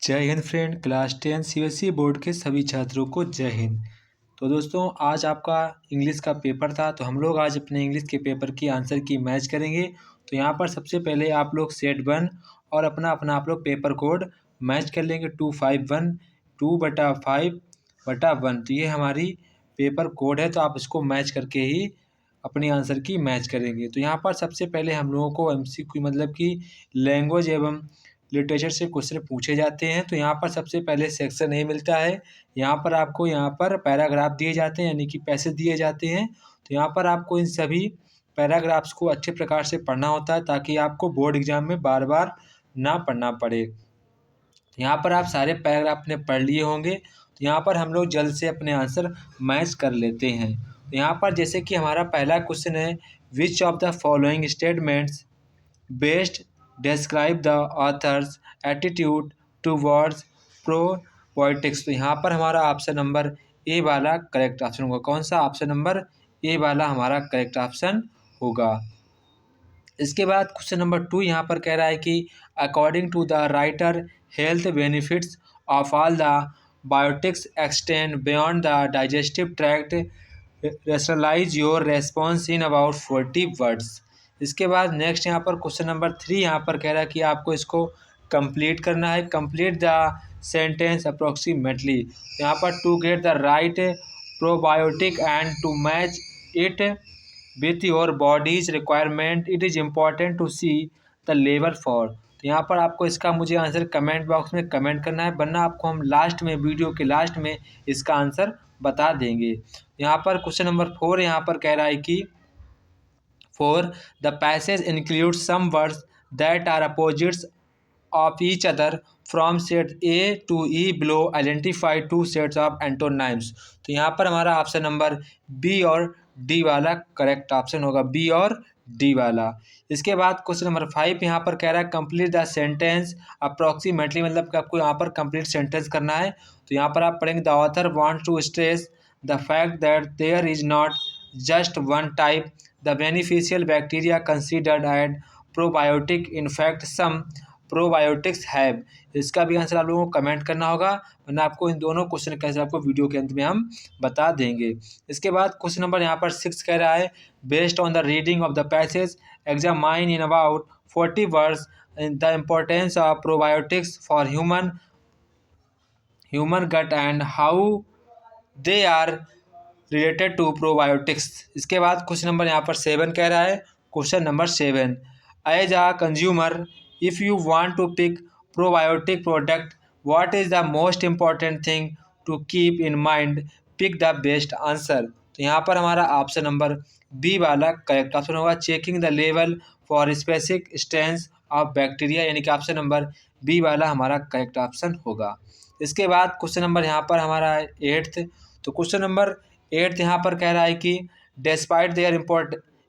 जय Hind friend. Class 10 CBSE board के सभी छात्रों को जय हिंद। तो दोस्तों, आज आपका इंग्लिश का पेपर था, तो हम लोग आज अपने इंग्लिश के पेपर की आंसर की मैच करेंगे। तो यहाँ पर सबसे पहले आप लोग सेट 1 और अपना अपना आप लोग पेपर कोड मैच कर लेंगे। 251 2/5/1। तो ये हमारी पेपर कोड है, तो आप इसको मैच करके ही अपनी आंसर की मैच करेंगे। तो यहाँ पर सबसे पहले हम लोगों को एमसीक्यू मतलब कि लैंग्वेज एवं लिटरेचर से क्वेश्चन पूछे जाते हैं। तो यहाँ पर सबसे पहले सेक्शन ए मिलता है। यहाँ पर आपको पैराग्राफ दिए जाते हैं, यानी कि पैसेज दिए जाते हैं। तो यहाँ पर आपको इन सभी पैराग्राफ्स को अच्छे प्रकार से पढ़ना होता है, ताकि आपको बोर्ड एग्जाम में बार बार ना पढ़ना पड़े। यहाँ पर आप सारे पैराग्राफ अपने पढ़ लिए होंगे। तो यहाँ पर हम लोग जल्द से अपने आंसर मैच कर लेते हैं। तो यहाँ पर जैसे कि हमारा पहला क्वेश्चन है, विच of the following statements best describe the author's attitude towards probiotics. तो यहाँ पर हमारा ऑप्शन नंबर ए वाला करेक्ट ऑप्शन होगा। कौन सा? ऑप्शन नंबर ए वाला हमारा करेक्ट ऑप्शन होगा। इसके बाद क्वेश्चन नंबर 2 यहाँ पर कह रहा है कि according to the writer health benefits of all the biotics extend beyond the digestive tract, rationalize your response in about 40 words. इसके बाद नेक्स्ट यहाँ पर क्वेश्चन नंबर 3 यहाँ पर कह रहा है कि आपको इसको कंप्लीट करना है। Complete the sentence approximately. यहाँ पर to get the right probiotic and to match it with your body's requirement it is important to see the level for. तो यहाँ पर आपको इसका मुझे आंसर कमेंट बॉक्स में कमेंट करना है, वरना आपको हम लास्ट में वीडियो के लास्ट में इसका आंसर बता देंगे। यहाँ पर क्वेश्चन नंबर 4 यहाँ पर कह रहा है कि 4 the passage include some words that are opposites of each other from set A to E below identify 2 sets of antonyms. तो यहाँ पर हमारा ऑप्शन नंबर बी और डी वाला करेक्ट ऑप्शन होगा, बी और डी वाला। इसके बाद क्वेश्चन नंबर 5 यहाँ पर कह रहा है कंप्लीट द सेंटेंस अप्रॉक्सीमेटली, मतलब कि आपको यहाँ पर कंप्लीट सेंटेंस करना है। तो यहाँ पर आप पढ़ेंगे the author wants to stress the fact that there is not just one type the beneficial bacteria considered and probiotic, in fact some probiotics have. इसका भी आंसर आप लोगों को कमेंट करना होगा, वरना आपको इन दोनों क्वेश्चन का आंसर आपको वीडियो के अंत में हम बता देंगे। इसके बाद क्वेश्चन नंबर यहाँ पर 6 कह रहा है based on the reading of the passage examine in about 40 words the importance of probiotics for human gut and how they are related to probiotics. इसके बाद क्वेश्चन नंबर यहाँ पर 7 कह रहा है, question number 7 as a consumer if you want to pick probiotic product what is the most important thing to keep in mind, pick the best answer. तो यहाँ पर हमारा ऑप्शन नंबर बी वाला करेक्ट ऑप्शन होगा, checking the level for specific strains of bacteria, यानी कि option number B वाला हमारा करेक्ट ऑप्शन होगा। इसके बाद क्वेश्चन नंबर यहाँ पर हमारा 8th। तो क्वेश्चन नंबर 8th यहाँ पर कह रहा है कि despite there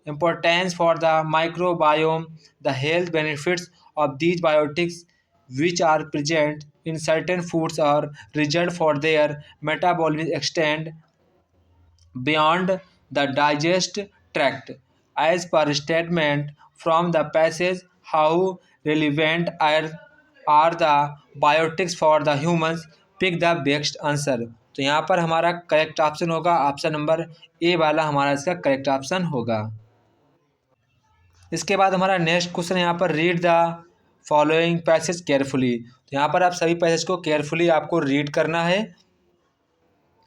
importance for the microbiome, the health benefits of these biotics which are present in certain foods or result for their metabolism extend beyond the digest tract. As per statement from the passage, how relevant are the biotics for the humans? Pick the best answer. तो यहाँ पर हमारा correct option होगा option number A वाला हमारा इसका correct option होगा। इसके बाद हमारा नेक्स्ट क्वेश्चन यहाँ पर read the following passage carefully. तो यहाँ पर आप सभी पैसेज को केयरफुली आपको रीड करना है।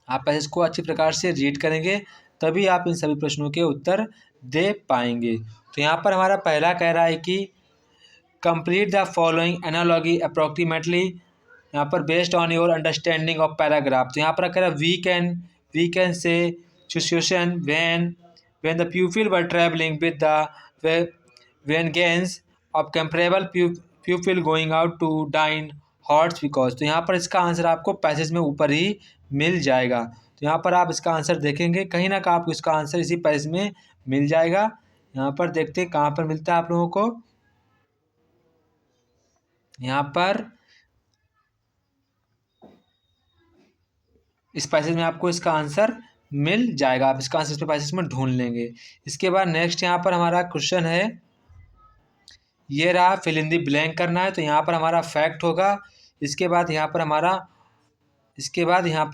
आप पैसेज को अच्छी प्रकार से रीड करेंगे तभी आप इन सभी प्रश्नों के उत्तर दे पाएंगे। तो यहाँ पर हमारा पहला कह रहा है कि complete the following analogy approximately, यहाँ पर based on your understanding of paragraph. तो यहाँ पर कह रहा है we can say situation when the pupil were traveling with the Vengeance of comparable pupil going out to dine hot because। तो यहाँ पर इसका आंसर आपको पैसेज में ऊपर ही मिल जाएगा। तो यहाँ पर आप इसका आंसर देखेंगे कहीं ना कहीं आपको इसका आंसर इसी पैसेज में मिल जाएगा। यहाँ पर देखते हैं कहाँ पर मिलता है आप लोगों को। यहाँ पर इस पैसेज में आपको इसका आंसर मिल जाएगा, आप इसका आंसर इस पैसेज में ढूंढ लेंगे। इसके बाद नेक्स्ट यहाँ पर हमारा क्वेश्चन है, ये रहा फिल इन दी ब्लैंक करना है। तो यहाँ पर हमारा फैक्ट होगा इसके बाद यहाँ पर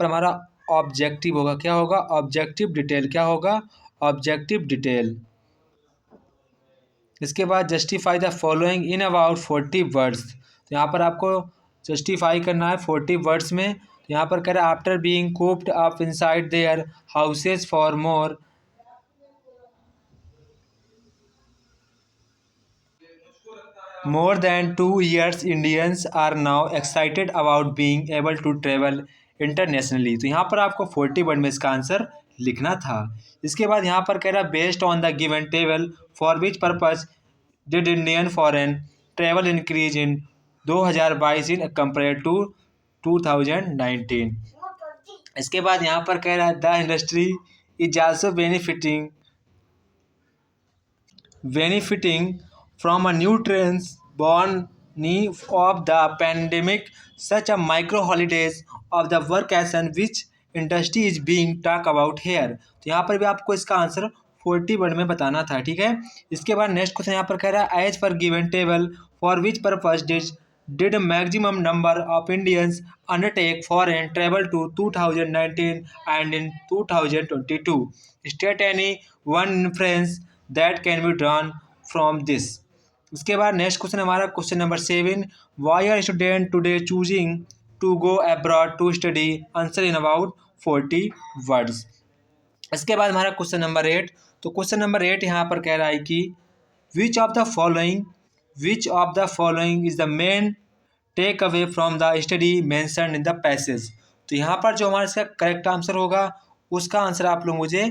हमारा ऑब्जेक्टिव होगा। क्या होगा? Objective detail. क्या होगा? Objective detail. इसके बाद justify the following in about 40 words. तो यहाँ पर आपको जस्टिफाई करना है 40 वर्ड्स में। तो यहाँ पर कह रहा है after being cooped up inside their houses for more than 2 years, Indians are now excited about being able to travel internationally। तो यहाँ पर आपको 40 वर्ड में इसका आंसर लिखना था। इसके बाद यहाँ पर कह रहा है based on the given table for which purpose did Indian foreign travel increase in 2022 in compare to 2019। इसके बाद यहाँ पर कह रहा है the industry is also benefiting from a new trends born of the pandemic, such as micro holidays of the vacation, which industry is being talked about here। तो यहाँ पर भी आपको इसका आंसर 40 वर्ड में बताना था। ठीक है। इसके बाद नेक्स्ट क्वेश्चन यहाँ पर कह रहा है as per given table for which purpose did maximum number of Indians undertake foreign travel to 2019 and in 2022? State any one inference that can be drawn from this। उसके बाद नेक्स्ट क्वेश्चन हमारा question number 7 why are student today choosing to go abroad to study answer in about 40 words. इसके बाद हमारा question number 8। तो question number 8 यहाँ पर कह रहा है कि which of the following is the main take away from the study mentioned in the passage. तो यहाँ पर जो हमारा इसका करेक्ट आंसर होगा उसका आंसर आप लोग मुझे,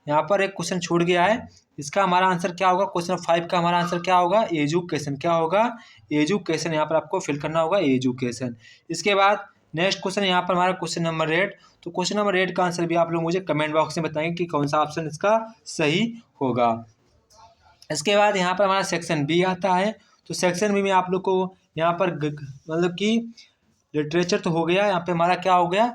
यहाँ पर एक क्वेश्चन छूट गया है, इसका हमारा आंसर क्या होगा? क्वेश्चन 5 का हमारा आंसर क्या होगा? एजुकेशन। क्या होगा? एजुकेशन। यहाँ पर आपको फिल करना होगा एजुकेशन। इसके बाद नेक्स्ट क्वेश्चन यहाँ पर हमारा क्वेश्चन नंबर 8। तो क्वेश्चन नंबर 8 का आंसर भी आप लोग मुझे कमेंट बॉक्स में बताएंगे कि कौन सा ऑप्शन इसका सही होगा। इसके बाद यहाँ पर हमारा सेक्शन बी आता है। तो सेक्शन बी में आप लोग को यहाँ पर मतलब कि लिटरेचर तो हो गया, यहाँ पे हमारा क्या हो गया?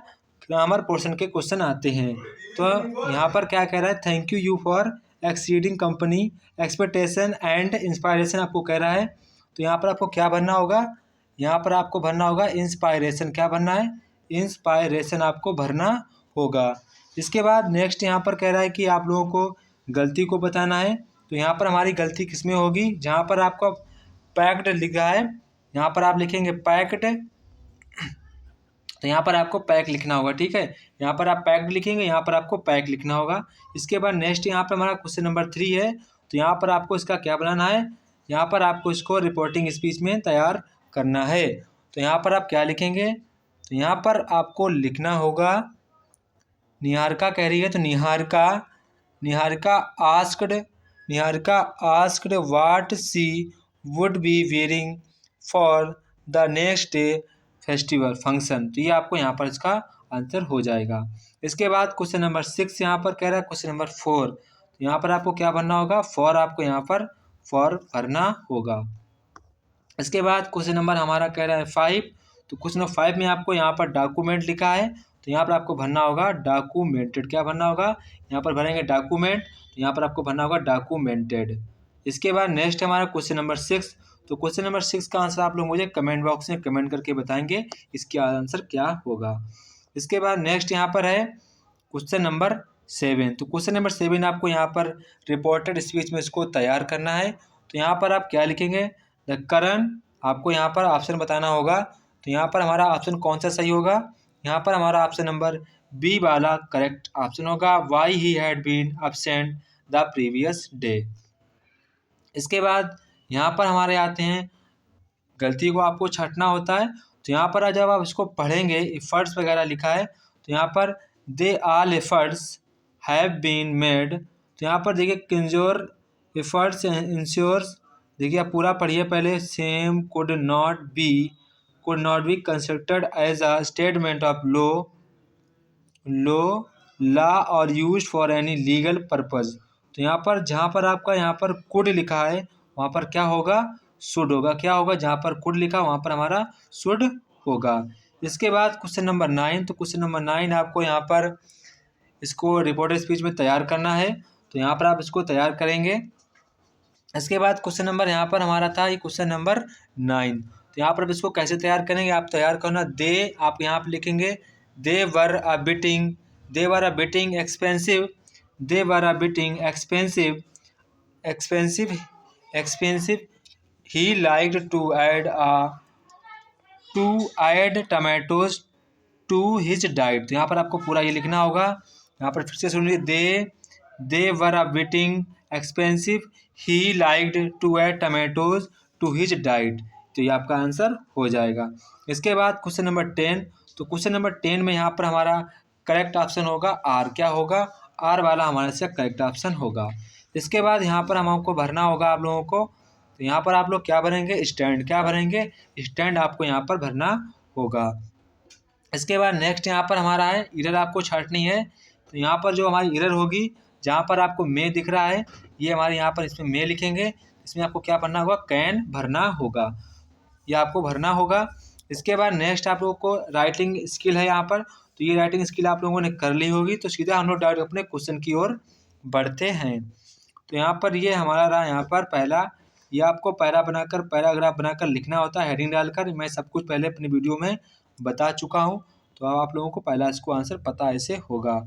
ग्रामर पोर्शन के क्वेश्चन आते हैं। तो यहाँ पर क्या कह रहा है? Thank you for exceeding company expectation and inspiration आपको कह रहा है। तो यहाँ पर आपको क्या भरना होगा? यहाँ पर आपको भरना होगा इंस्पायरेशन। क्या भरना है? इंस्पायरेशन आपको भरना होगा। इसके बाद नेक्स्ट यहाँ पर कह रहा है कि आप लोगों को गलती को बताना है। तो यहाँ पर हमारी गलती किसमें होगी? जहाँ पर आपका पैक्ड लिखा है यहाँ पर आप लिखेंगे पैक्ड, तो यहाँ पर आपको पैक लिखना होगा। ठीक है। यहाँ पर आप पैक्ड लिखेंगे, यहाँ पर आपको पैक लिखना होगा। इसके बाद नेक्स्ट यहाँ पर हमारा क्वेश्चन नंबर 3 है। तो यहाँ पर आपको इसका क्या बनाना है? यहाँ पर आपको इसको रिपोर्टिंग स्पीच में तैयार करना है। तो यहाँ पर आप क्या लिखेंगे? तो यहाँ पर आपको लिखना होगा निहारिका कह रही है, तो Niharika asked what she would be wearing for the next day festival function. तो ये आपको यहाँ पर इसका आंसर हो जाएगा। इसके बाद क्वेश्चन नंबर 6 यहाँ पर कह रहा है क्वेश्चन नंबर 4। तो यहाँ पर आपको क्या भरना होगा? फॉर आपको यहाँ पर फॉर भरना होगा। इसके बाद क्वेश्चन नंबर हमारा कह रहा है 5। तो क्वेश्चन नंबर 5 में आपको यहाँ पर डॉक्यूमेंट लिखा है, तो यहाँ पर आपको भरना होगा डॉक्यूमेंटेड। क्या भरना होगा? यहाँ पर भरेंगे डॉक्यूमेंट, तो यहाँ पर आपको भरना होगा डॉक्यूमेंटेड। इसके बाद नेक्स्ट हमारा क्वेश्चन नंबर 6। तो क्वेश्चन नंबर 6 का आंसर आप लोग मुझे कमेंट बॉक्स में कमेंट करके बताएंगे इसका आंसर क्या होगा। इसके बाद नेक्स्ट यहाँ पर है क्वेश्चन नंबर 7। तो क्वेश्चन नंबर 7 आपको यहाँ पर रिपोर्टेड स्पीच में इसको तैयार करना है। तो यहाँ पर आप क्या लिखेंगे? द करण, आपको यहाँ पर ऑप्शन बताना होगा। तो यहाँ पर हमारा ऑप्शन कौन सा सही होगा? यहाँ पर हमारा ऑप्शन नंबर बी वाला करेक्ट ऑप्शन होगा, why he had been absent the previous day. इसके बाद यहाँ पर हमारे आते हैं गलती को आपको छांटना होता है। तो यहाँ पर जब आप इसको पढ़ेंगे एफर्ट्स वगैरह लिखा है, तो यहाँ पर they all efforts have been made. तो यहाँ पर देखिए किंजोर एफर्ट्स इंश्योर्स, देखिए आप पूरा पढ़िए पहले। Same could not be constructed as a statement of law or use for any legal purpose. तो यहाँ पर जहाँ पर आपका यहाँ पर कुड लिखा है वहाँ पर क्या होगा? शुड होगा। क्या होगा? जहाँ पर कुड लिखा वहाँ पर हमारा शुड होगा। इसके बाद क्वेश्चन नंबर 9। तो क्वेश्चन नंबर 9 आपको यहाँ पर इसको रिपोर्टेड स्पीच में तैयार करना है। तो यहाँ पर आप इसको तैयार करेंगे। इसके बाद क्वेश्चन नंबर यहाँ पर हमारा था ये क्वेश्चन नंबर 9। तो यहाँ पर अब इसको कैसे तैयार करेंगे, आप तैयार करना दे, आप यहाँ पर लिखेंगे they were a biting expensive, they were a biting expensive expensive expensive he liked to add tomatoes to his diet. तो यहाँ पर आपको पूरा ये लिखना होगा। यहाँ पर फिर से सुनिए, they were a biting expensive he liked to add tomatoes to his diet. तो ये आपका आंसर हो जाएगा। इसके बाद क्वेश्चन नंबर 10। तो क्वेश्चन नंबर 10 में यहाँ पर हमारा करेक्ट ऑप्शन होगा आर। क्या होगा, आर वाला हमारे से करेक्ट ऑप्शन होगा। इसके बाद यहाँ पर हमको भरना होगा आप लोगों को। तो यहाँ पर आप लोग क्या भरेंगे, स्टैंड। क्या भरेंगे, स्टैंड आपको यहाँ पर भरना होगा। इसके बाद नेक्स्ट यहाँ पर हमारा है इरर, आपको छांटनी है। तो यहाँ पर जो हमारी इरर होगी, जहाँ पर आपको मे दिख रहा है, ये हमारे यहाँ पर इसमें मे लिखेंगे। इसमें आपको क्या भरना होगा, कैन भरना होगा, ये आपको भरना होगा। इसके बाद नेक्स्ट आप लोगों को राइटिंग स्किल है यहाँ पर। तो ये राइटिंग स्किल आप लोगों ने कर ली होगी। तो सीधा हम लोग डायरेक्ट अपने क्वेश्चन की ओर बढ़ते हैं। तो यहाँ पर ये हमारा रहा यहाँ पर पहला, ये आपको पैराग्राफ बनाकर लिखना होता है, हेडिंग डालकर। मैं सब कुछ पहले अपनी वीडियो में बता चुका हूँ, तो अब आप लोगों को पहला इसको आंसर पता ऐसे होगा।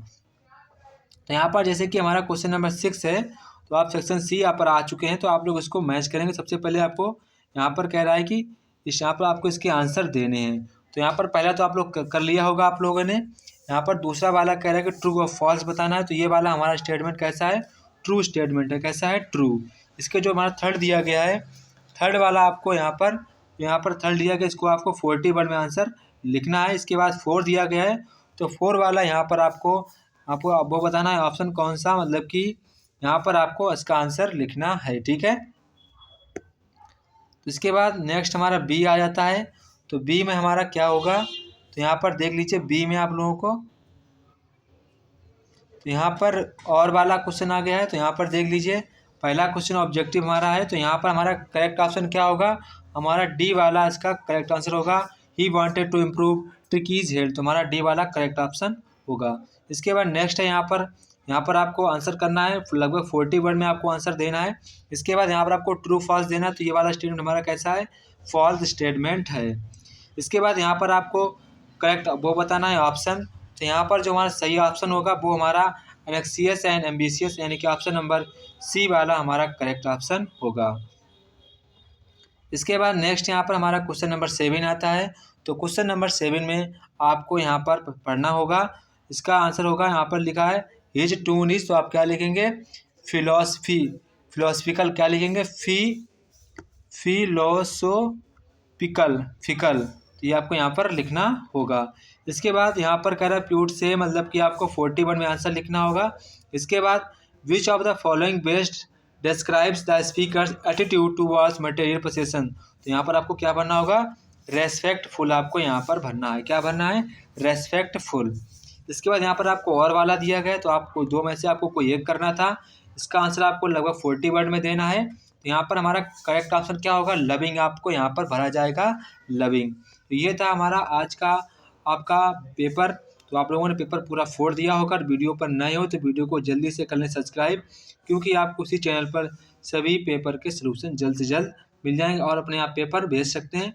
तो यहाँ पर जैसे कि हमारा क्वेश्चन नंबर 6 है, तो आप सेक्शन सी यहाँ पर आ चुके हैं। तो आप लोग इसको मैच करेंगे। सबसे पहले आपको यहाँ पर कह रहा है कि यहाँ पर आपको इसके आंसर देने हैं। तो यहाँ पर पहला तो आप लोग कर लिया होगा आप लोगों ने। यहाँ पर दूसरा वाला कह रहा है कि ट्रू और फॉल्स बताना है। तो ये वाला हमारा स्टेटमेंट कैसा है, ट्रू स्टेटमेंट है। कैसा है, ट्रू। इसके जो हमारा थर्ड दिया गया है, थर्ड वाला आपको यहाँ पर थर्ड दिया गया, इसको आपको 40 वर्ड में आंसर लिखना है। इसके बाद 4 दिया गया है, तो 4 वाला यहाँ पर आपको वो बताना है ऑप्शन कौन सा, मतलब कि यहाँ पर आपको इसका आंसर लिखना है। ठीक है। तो इसके बाद नेक्स्ट हमारा बी आ जाता है। तो बी में हमारा क्या होगा, तो यहाँ पर देख लीजिए बी में आप लोगों को, तो यहाँ पर और वाला क्वेश्चन आ गया है। तो यहाँ पर देख लीजिए पहला क्वेश्चन ऑब्जेक्टिव हमारा है। तो यहाँ पर हमारा करेक्ट ऑप्शन क्या होगा, हमारा डी वाला इसका करेक्ट आंसर होगा। He wanted to improve tricky's health. तो हमारा डी वाला करेक्ट ऑप्शन होगा। इसके बाद नेक्स्ट है यहाँ पर आपको आंसर करना है, लगभग 40 वर्ड में आपको आंसर देना है। इसके बाद यहाँ पर आपको ट्रू फॉल्स देना है। तो ये वाला स्टेटमेंट हमारा कैसा है, फॉल्स स्टेटमेंट है। इसके बाद यहाँ पर आपको करेक्ट वो बताना है ऑप्शन। तो यहाँ पर जो हमारा सही ऑप्शन होगा वो हमारा एनेक्सियस एंड एम्बिशियस, यानी कि ऑप्शन नंबर सी वाला हमारा करेक्ट ऑप्शन होगा। इसके बाद नेक्स्ट यहाँ पर हमारा क्वेश्चन नंबर 7 आता है। तो क्वेश्चन नंबर 7 में आपको यहाँ पर पढ़ना होगा। इसका आंसर होगा, यहाँ पर लिखा है हिज टून इज। तो आप क्या लिखेंगे, फिलोसफिकल। क्या लिखेंगे, फिलोसोफिकल। तो ये आपको यहाँ पर लिखना होगा। इसके बाद यहाँ पर कह रहा है प्यूट से, मतलब कि आपको 40 वर्ड में आंसर लिखना होगा। इसके बाद विच of the following best describes the speakers attitude towards material possession. तो यहाँ पर आपको क्या भरना होगा, रेस्पेक्टफुल आपको यहाँ पर भरना है। क्या भरना है, रेस्पेक्टफुल। इसके बाद यहाँ पर आपको और वाला दिया गया है। तो आपको दो में से आपको कोई एक करना था। इसका आंसर आपको लगभग 40 वर्ड में देना है। तो यहाँ पर हमारा करेक्ट ऑप्शन क्या होगा, लविंग आपको यहाँ पर भरा जाएगा, लविंग। तो ये था हमारा आज का आपका पेपर। तो आप लोगों ने पेपर पूरा फोड़ दिया होगा। वीडियो पर नए हो तो वीडियो को जल्दी से कर लें सब्सक्राइब, क्योंकि आपको उसी चैनल पर सभी पेपर के सलूशन जल्द से जल्द मिल जाएंगे और अपने आप पेपर भेज सकते हैं।